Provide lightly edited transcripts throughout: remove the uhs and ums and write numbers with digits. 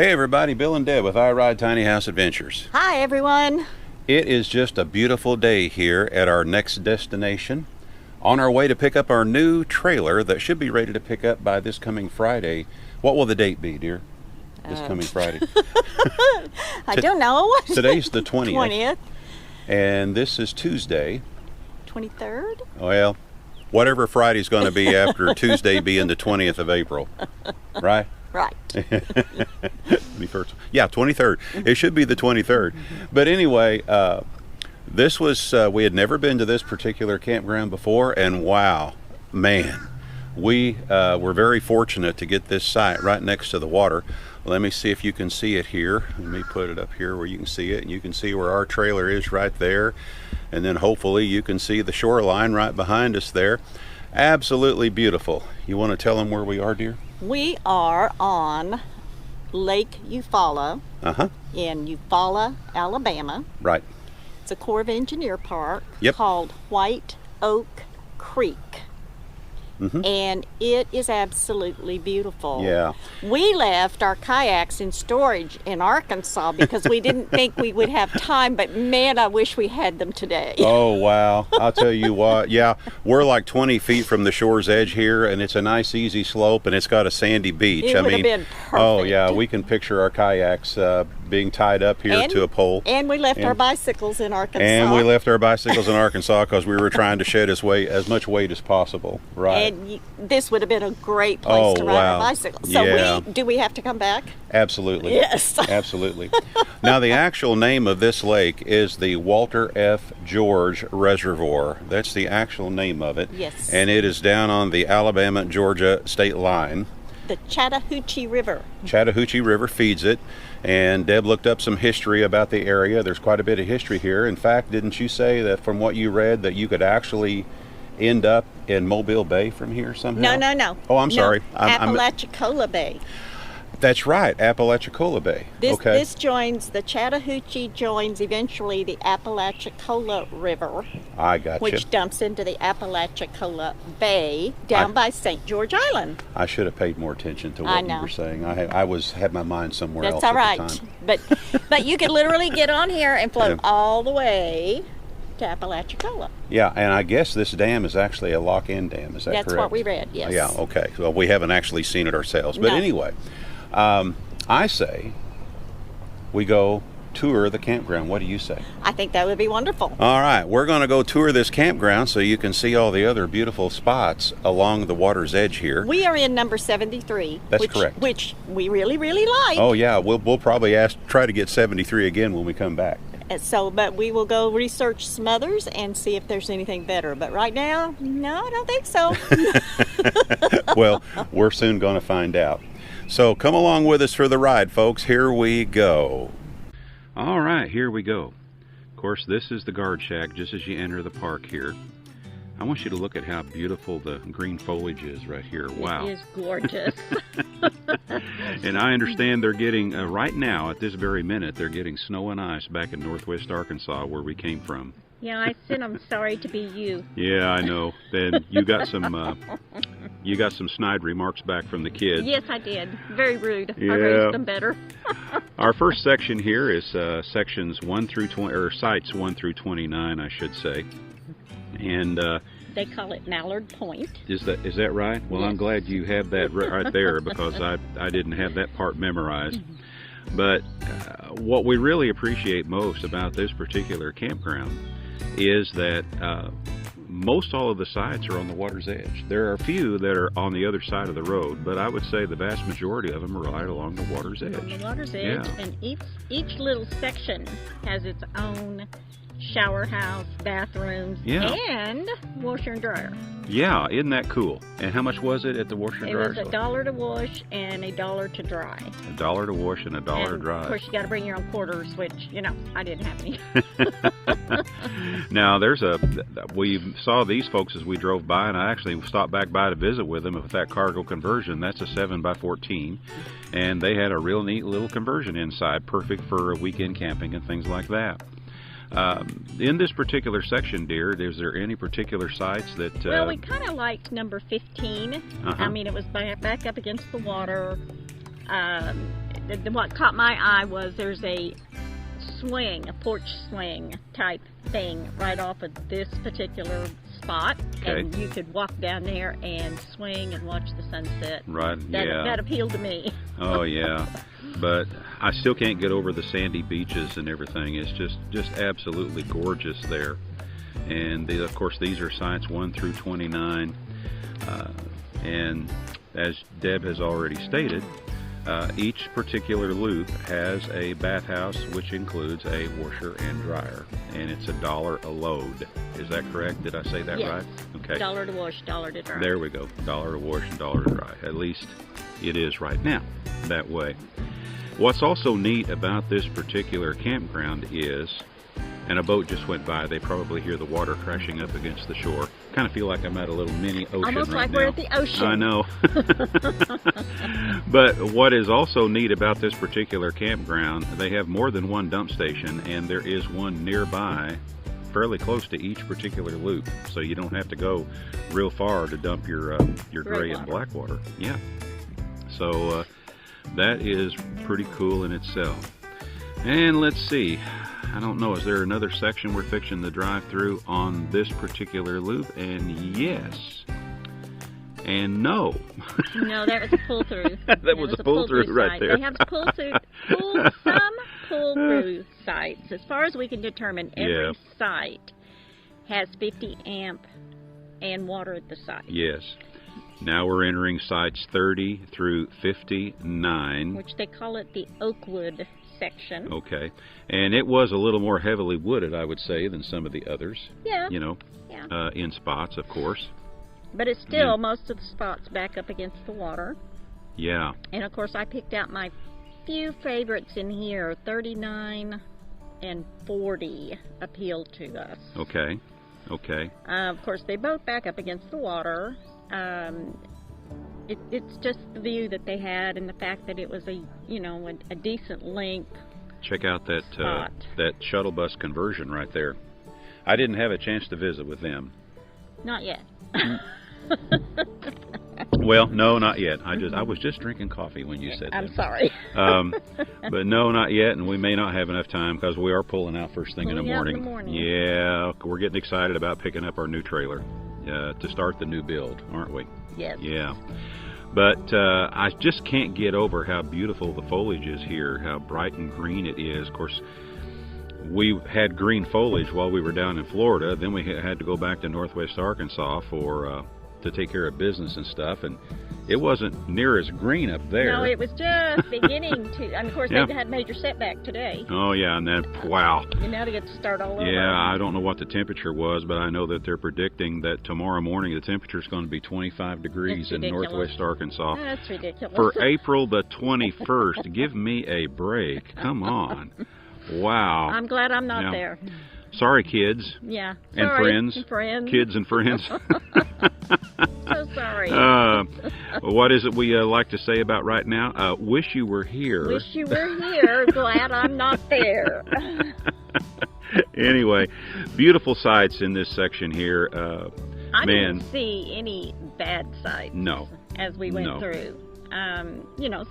Hey everybody, Bill and Deb with I Ride Tiny House Adventures. Hi everyone. It is just a beautiful day here at our next destination. On our way to pick up our new trailer that should be ready to pick up by this coming Friday. What will the date be, dear? This coming Friday. I don't know. Today's the 20th. 20th. And this is Tuesday. 23rd? Well, whatever Friday's going to be after Tuesday being the 20th of April. Right? Right. 21st. Yeah, 23rd. It should be the 23rd. But anyway, this was, we had never been to this particular campground before, and wow, man, we were very fortunate to get this site right next to the water. Let me see if you can see it here. Let me put it up here where you can see it, and you can see where our trailer is right there. And then hopefully you can see the shoreline right behind us there. Absolutely beautiful. You want to tell them where we are, dear? We are on Lake Eufaula in Eufaula, Alabama. Right. It's a Corps of Engineer park called White Oak Creek. And it is absolutely beautiful. Yeah. We left our kayaks in storage in Arkansas because we didn't think we would have time, but man, I wish we had them today. Oh, wow. I'll tell you what. Yeah, we're like 20 feet from the shore's edge here, and it's a nice, easy slope, and it's got a sandy beach. It would have been perfect. Oh, yeah, we can picture our kayaks being tied up here to a pole. And we left our bicycles in Arkansas. And we left our bicycles in Arkansas because we were trying to shed as much weight as possible. Right. And this would have been a great place to ride our bicycles. So do we have to come back? Absolutely. Yes. Absolutely. Now, the actual name of this lake is the Walter F. George Reservoir. That's the actual name of it. Yes. And it is down on the Alabama-Georgia state line. The Chattahoochee River. Chattahoochee River feeds it. And Deb looked up some history about the area. There's quite a bit of history here. In fact, didn't you say that from what you read that you could actually end up in Mobile Bay from here somehow? No. Oh, I'm sorry. Apalachicola Bay. That's right, Apalachicola Bay. This joins, the Chattahoochee joins eventually the Apalachicola River. I got you. Which dumps into the Apalachicola Bay down by St. George Island. I should have paid more attention to what you were saying. I had my mind somewhere else at the time. But you could literally get on here and float all the way to Apalachicola. Yeah, and I guess this dam is actually a lock-in dam. Is that correct? That's what we read, yes. Yeah, okay. Well, we haven't actually seen it ourselves. But anyway, I say we go tour the campground. What do you say? I think that would be wonderful. All right, we're going to go tour this campground so you can see all the other beautiful spots along the water's edge here. We are in number 73. That's correct. Which we really, really like. Oh yeah, we'll probably try to get 73 again when we come back. But we will go research some others and see if there's anything better. But right now, no, I don't think so. Well, we're soon going to find out. So come along with us for the ride, folks. Here we go. All right, here we go. Of course, this is the guard shack just as you enter the park here. I want you to look at how beautiful the green foliage is right here. Wow. It is gorgeous. And I understand they're getting, right now, at this very minute, they're getting snow and ice back in northwest Arkansas where we came from. Yeah, I said I'm sorry to be you. Yeah, I know. Then you got some snide remarks back from the kids. Yes, I did. Very rude. Yeah. I raised them better. Our first section here is sections 1 through 20, or sites 1 through 29, I should say. And they call it Mallard Point. Is that right? Well, yes. I'm glad you have that right there because I didn't have that part memorized. But what we really appreciate most about this particular campground is that most all of the sites are on the water's edge. There are a few that are on the other side of the road, but I would say the vast majority of them are right along the water's edge. On the water's edge, and each little section has its own shower house, bathrooms, and washer and dryer. Yeah, isn't that cool? And how much was it at the washer and dryer? It was $1 to wash and $1 to dry. $1 to wash and $1 to dry. Of course, you got to bring your own quarters, which, I didn't have any. Now, we saw these folks as we drove by, and I actually stopped back by to visit with them with that cargo conversion. That's a 7x14, and they had a real neat little conversion inside, perfect for weekend camping and things like that. In this particular section, dear, is there any particular sites that... Well, we kind of liked number 15. I mean, it was back up against the water. what caught my eye was there's a swing, a porch swing type thing right off of this particular spot, and you could walk down there and swing and watch the sunset. Right. That appealed to me. Oh yeah, but I still can't get over the sandy beaches and everything. It's just absolutely gorgeous there. And of course, these are sites 1 through 29, and as Deb has already stated, each particular loop has a bathhouse, which includes a washer and dryer, and it's $1 a load. Is that correct? Did I say that right? Okay. $1 to wash, $1 to dry. There we go. $1 to wash and $1 to dry. At least it is right now that way. What's also neat about this particular campground is, and a boat just went by, they probably hear the water crashing up against the shore. Kind of feel like I'm at a little mini ocean Almost right like now. we're at the ocean. I know. But what is also neat about this particular campground, they have more than one dump station, and there is one nearby, fairly close to each particular loop, so you don't have to go real far to dump your gray and black water. Yeah. So that is pretty cool in itself. And let's see. I don't know, is there another section we're fixing to drive through on this particular loop? And yes. And no. No, that was a pull-through. that was a pull-through right there. They have some pull-through sites. As far as we can determine, every site has 50 amp and water at the site. Yes. Now we're entering sites 30 through 59. Which they call it the Oakwood section. Okay. And it was a little more heavily wooded, I would say, than some of the others. Yeah. You know, in spots, of course. But it's still, most of the spots back up against the water. Yeah. And of course, I picked out my few favorites in here. 39 and 40 appealed to us. Okay. Okay. Of course, they both back up against the water. It's just the view that they had, and the fact that it was a decent length. Check out that spot. That shuttle bus conversion right there. I didn't have a chance to visit with them. Not yet. Well, no, not yet. I was just drinking coffee when you said that. I'm sorry. But no, not yet, and we may not have enough time because we are pulling out first thing in the morning. Yeah, we're getting excited about picking up our new trailer to start the new build, aren't we? Yes. Yeah. But I just can't get over how beautiful the foliage is here, how bright and green it is. Of course, we had green foliage while we were down in Florida. Then we had to go back to Northwest Arkansas to take care of business and stuff, and it wasn't near as green up there. No, it was just beginning to. And of course, they had major setback today. Oh yeah, and then wow. And now they get to start all over. Yeah, I don't know what the temperature was, but I know that they're predicting that tomorrow morning the temperature is going to be 25 degrees in Northwest Arkansas. That's ridiculous. For April the 21st, give me a break. Come on. Wow. I'm glad I'm not there. Sorry, kids. Yeah. And friends. Kids and friends. So sorry. What is it we like to say about right now? Wish you were here. Wish you were here. Glad I'm not there. Anyway, beautiful sights in this section here. I didn't see any bad sights. No. As we went through.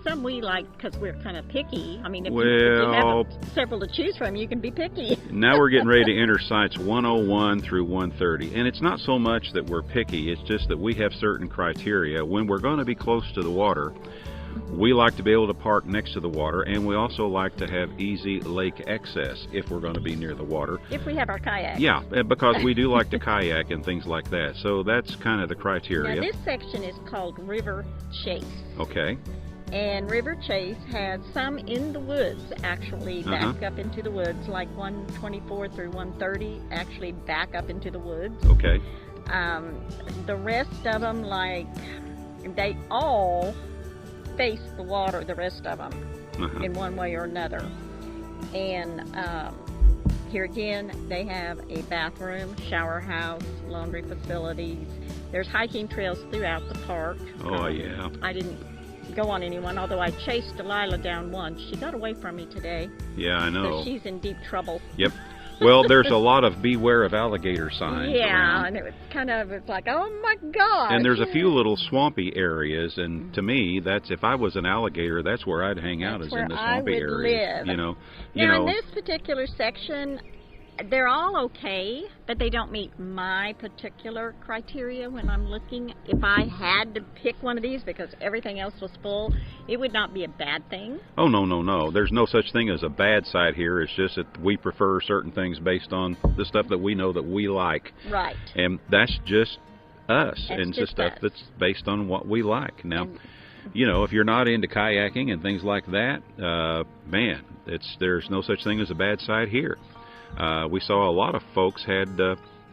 Some we like because we're kind of picky. I mean, if you have several to choose from, you can be picky. Now we're getting ready to enter sites 101 through 130. And it's not so much that we're picky, it's just that we have certain criteria. When we're going to be close to the water, we like to be able to park next to the water, and we also like to have easy lake access if we're going to be near the water. If we have our kayak. Yeah, because we do like to kayak and things like that. So that's kind of the criteria. Now, this section is called River Chase. Okay. And River Chase has some in the woods, actually, back up into the woods, like 124 through 130, actually back up into the woods. Okay. The rest of them, they all face the water, the rest of them, in one way or another. And here again, they have a bathroom, shower house, laundry facilities. There's hiking trails throughout the park. Oh, yeah. I didn't go on anyone, although I chased Delilah down once. She got away from me today. Yeah, I know. So she's in deep trouble. Yep. Well, there's a lot of beware of alligator signs Yeah, around. and it's like, oh my God. And there's a few little swampy areas, and to me, that's, if I was an alligator, that's where I'd hang out, is in the swampy areas. Live. Now, in this particular section, they're all okay, but they don't meet my particular criteria when I'm looking. If I had to pick one of these because everything else was full, it would not be a bad thing. Oh, no. There's no such thing as a bad side here. It's just that we prefer certain things based on the stuff that we know that we like. Right. And that's just us. That's and it's just stuff us. that's based on what we like. Now, if you're not into kayaking and things like that, man, there's no such thing as a bad side here. We saw a lot of folks had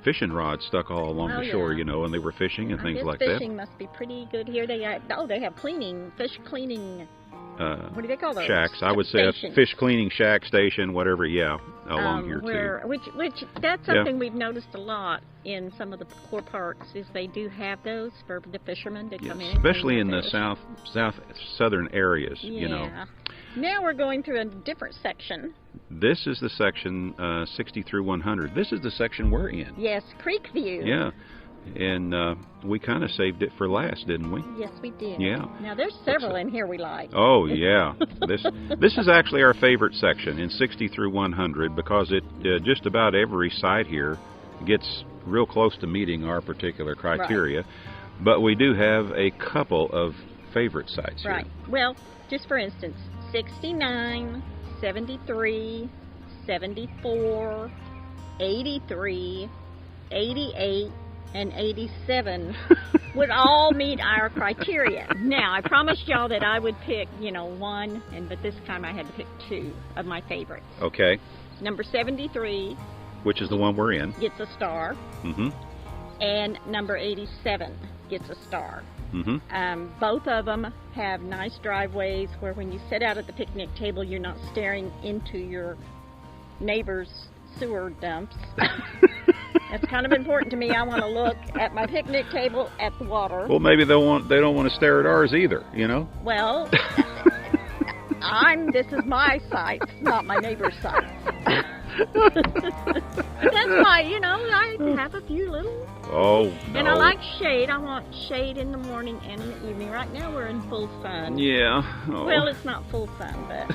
fishing rods stuck all along the shore, and they were fishing and things like that. Fishing must be pretty good here. They have fish cleaning. What do they call those? Shacks. I would say a fish cleaning shack station, whatever. Yeah, along here too. Which that's something we've noticed a lot in some of the core parks, is they do have those for the fishermen to come in. Especially in the southern areas. Yeah. Now we're going through a different section. This is the section 60 through 100. This is the section we're in. Yes, Creekview. Yeah, and we kind of saved it for last, didn't we? Yes, we did. Yeah. Now there's several in here we like. Oh yeah, this is actually our favorite section in 60 through 100 because it just about every site here gets real close to meeting our particular criteria. Right. But we do have a couple of favorite sites here. Right. Well, just for instance, 69, 73, 74, 83, 88, and 87 would all meet our criteria. Now, I promised y'all that I would pick, one, but this time I had to pick two of my favorites. Okay. Number 73, which is the one we're in, gets a star. Mm-hmm. And number 87 gets a star. Mm-hmm. Both of them have nice driveways where when you sit out at the picnic table, you're not staring into your neighbor's sewer dumps. That's kind of important to me. I want to look at my picnic table at the water. Well, maybe they don't want to stare at ours either, Well, this is my site, not my neighbor's site. That's why, I have a few little. Oh, no. And I like shade. I want shade in the morning and in the evening. Right now we're in full sun. Yeah. Oh. Well, it's not full sun, but,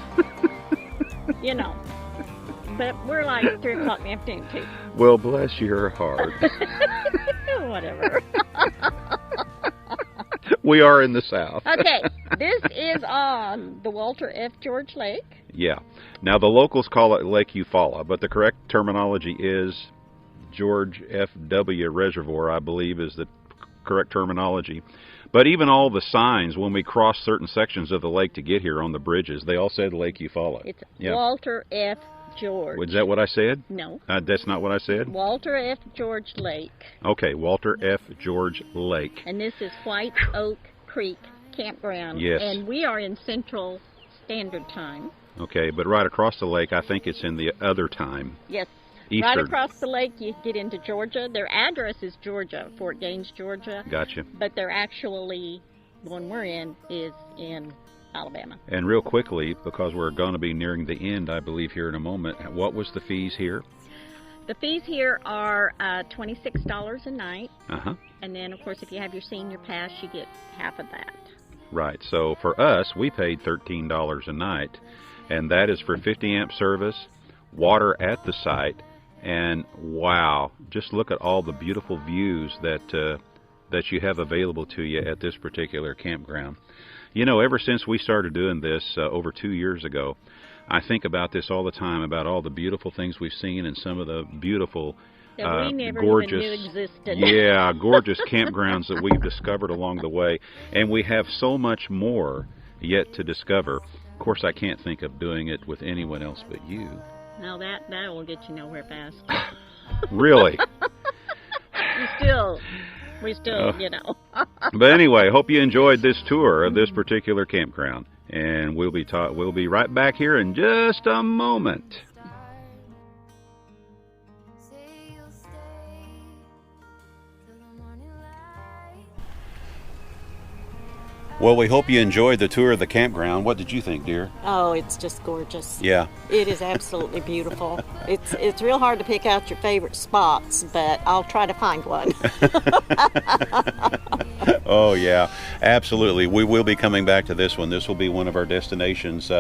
But we're like 3 o'clock in the afternoon, too. Well, bless your heart. Whatever. We are in the South. Okay, this is on the Walter F. George Lake. Yeah. Now, the locals call it Lake Eufaula, but the correct terminology is George F. W. Reservoir, I believe, is the correct terminology. But even all the signs, when we cross certain sections of the lake to get here on the bridges, they all said Lake Eufaula. It's Walter F. George. Was that what I said? No. That's not what I said? Walter F. George Lake. Okay, Walter F. George Lake. And this is White Oak Creek Campground. Yes. And we are in Central Standard Time. Okay, but right across the lake, I think it's in the other time. Yes. Eastern. Right across the lake, you get into Georgia. Their address is Georgia, Fort Gaines, Georgia. Gotcha. But they're actually, the one we're in, is in Alabama. And real quickly, because we're going to be nearing the end, I believe, here in a moment, what was the fees here? The fees here are $26 a night. Uh-huh. And then, of course, if you have your senior pass, you get half of that. Right. So for us, we paid $13 a night, and that is for 50 amp service, water at the site, and wow, just look at all the beautiful views that you have available to you at this particular campground. Ever since we started doing this over 2 years ago, I think about this all the time, about all the beautiful things we've seen and some of the beautiful, that we never gorgeous, even knew existed. Yeah, gorgeous campgrounds that we've discovered along the way. And we have so much more yet to discover. Of course, I can't think of doing it with anyone else but you. No, that will get you nowhere fast. Really? We still, But anyway, hope you enjoyed this tour of this particular campground. And we'll be right back here in just a moment. Well, we hope you enjoyed the tour of the campground. What did you think, dear? Oh, it's just gorgeous. Yeah. It is absolutely beautiful. It's real hard to pick out your favorite spots, but I'll try to find one. Oh, yeah, absolutely. We will be coming back to this one. This will be one of our destinations.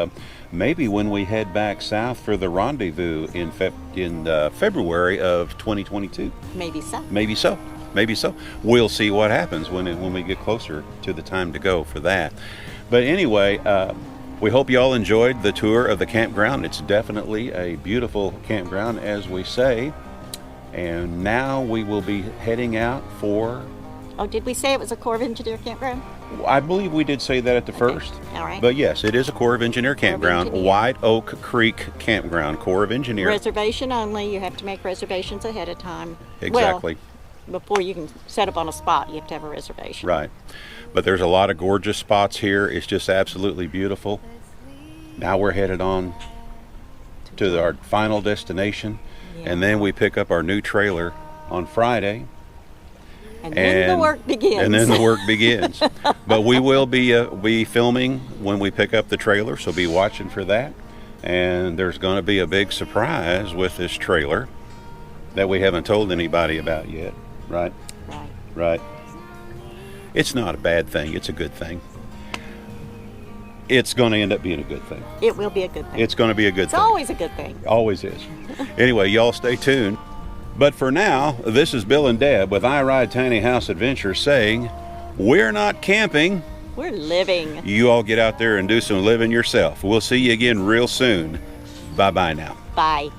Maybe when we head back south for the rendezvous in February of 2022. Maybe so. Maybe so. Maybe so. We'll see what happens when we get closer to the time to go for that. But anyway, we hope you all enjoyed the tour of the campground. It's definitely a beautiful campground, as we say. And now we will be heading out for... Oh, did we say it was a Corps of Engineer campground? I believe we did say that at the first. All right. But yes, it is a Corps of Engineer campground, Engineer. White Oak Creek Campground, Corps of Engineer. Reservation only. You have to make reservations ahead of time. Exactly. Well, before you can set up on a spot, you have to have a reservation. Right. But there's a lot of gorgeous spots here. It's just absolutely beautiful. Now we're headed on to our final destination. Yeah. And then we pick up our new trailer on Friday. And then the work begins. And then the work begins. But we will be filming when we pick up the trailer, so be watching for that. And there's going to be a big surprise with this trailer that we haven't told anybody about yet. Right? Right. Right. It's not a bad thing. It's a good thing. It's going to end up being a good thing. It will be a good thing. It's going to be a good It's thing. always a good thing. Always is. Anyway, y'all stay tuned. But for now, this is Bill and Deb with I Ride Tiny House Adventures saying, we're not camping. We're living. You all get out there and do some living yourself. We'll see you again real soon. Bye-bye now. Bye.